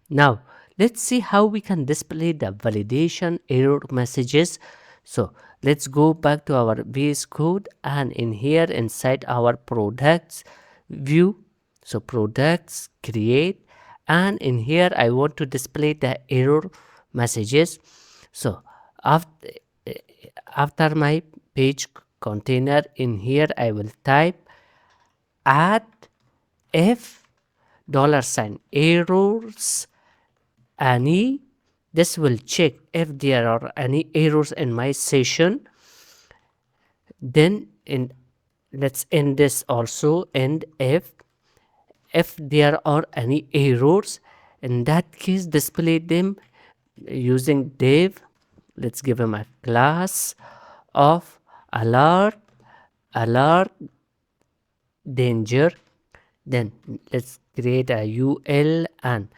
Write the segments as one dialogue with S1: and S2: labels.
S1: Now, let's see how we can display the validation error messages. So, let's go back to our VS Code, and in here inside our products view, so products create, and in here I want to display the error messages. So, after, after my page container, in here I will type add if $sign errors any. This will check if there are any errors in my session. Then in let's end this also, and if there are any errors, in that case display them using div. Let's give them a class of alert danger. Then let's create a ul, and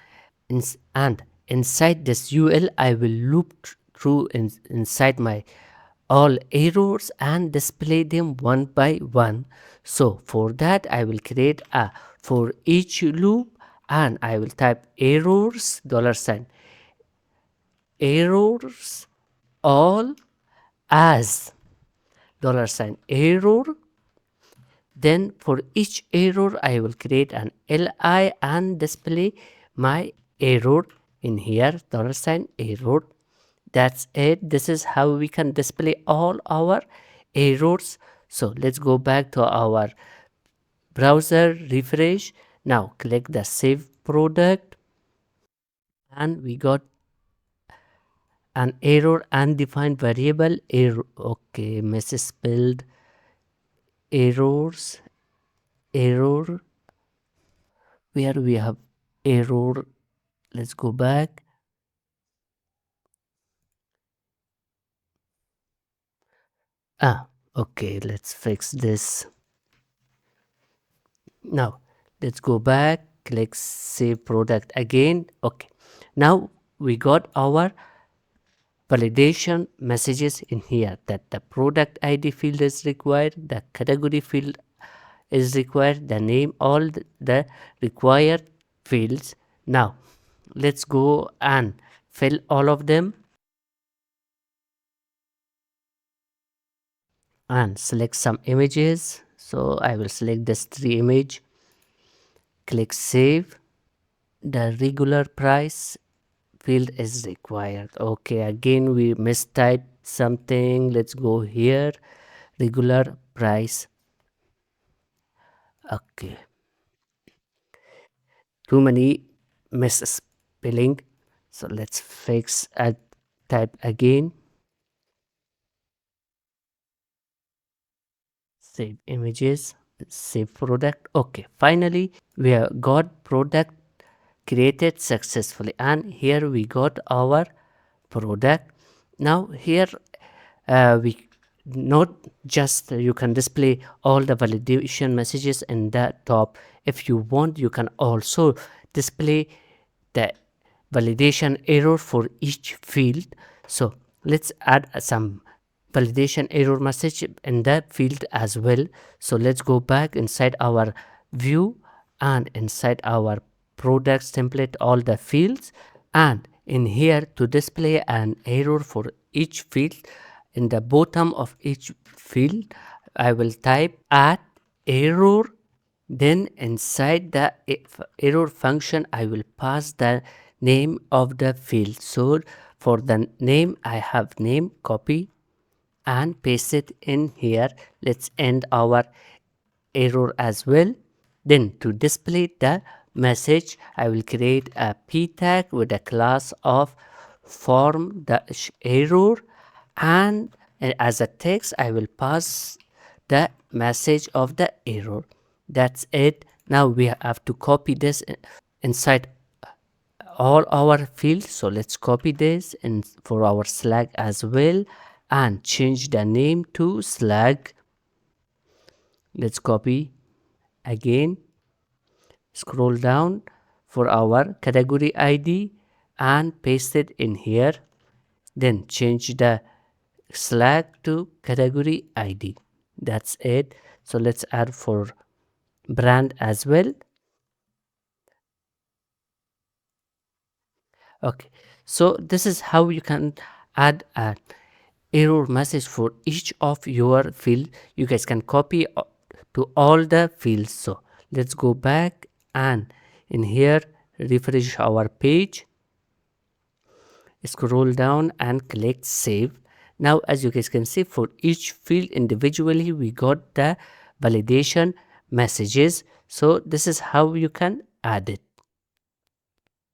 S1: inside this ul I will loop through inside my all errors and display them one by one. So for that I will create a for each loop, and I will type errors $sign errors all as $sign error. Then for each error I will create an li and display my error in here $sign error. That's it. This is how we can display all our errors. So let's go back to our browser, refresh. Now click the save product, and we got an error undefined variable error. Okay, misspelled errors, error, where we have error. Let's go back. Okay, let's fix this. Now let's go back, click save product again. Okay, now we got our validation messages in here, that the product id field is required, the category field is required, the name, all the required fields. Now let's go and fill all of them and select some images. So I will select this 3 image, click save. The regular price field is required. Okay, again we mistyped something. Let's go here, regular price. Okay, too many misspelling, so let's fix and type again, save images, save product. Okay, finally we have got product created successfully, and here we got our product. Now here we not just you can display all the validation messages in the top. If you want, you can also display the validation error for each field. So let's add some validation error message in that field as well. So let's go back inside our view and inside our products template, all the fields, and in here to display an error for each field, in the bottom of each field I will type at error. Then inside the error function I will pass the name of the field. So for the name I have name, copy and paste it in here. Let's end our error as well. Then to display the message I will create a p tag with a class of form dash error, and as a text I will pass the message of the error. That's it. Now we have to copy this inside all our fields. So let's copy this and for our Slack as well, and change the name to Slack. Let's copy again, scroll down for our category id and paste it in here. Then change the Slack to category id. That's it. So let's add for brand as well. Okay, so this is how you can add an error message for each of your field. You guys can copy to all the fields. So let's go back and in here refresh our page, scroll down and click save. Now as you guys can see, for each field individually we got the validation messages. So this is how you can add it.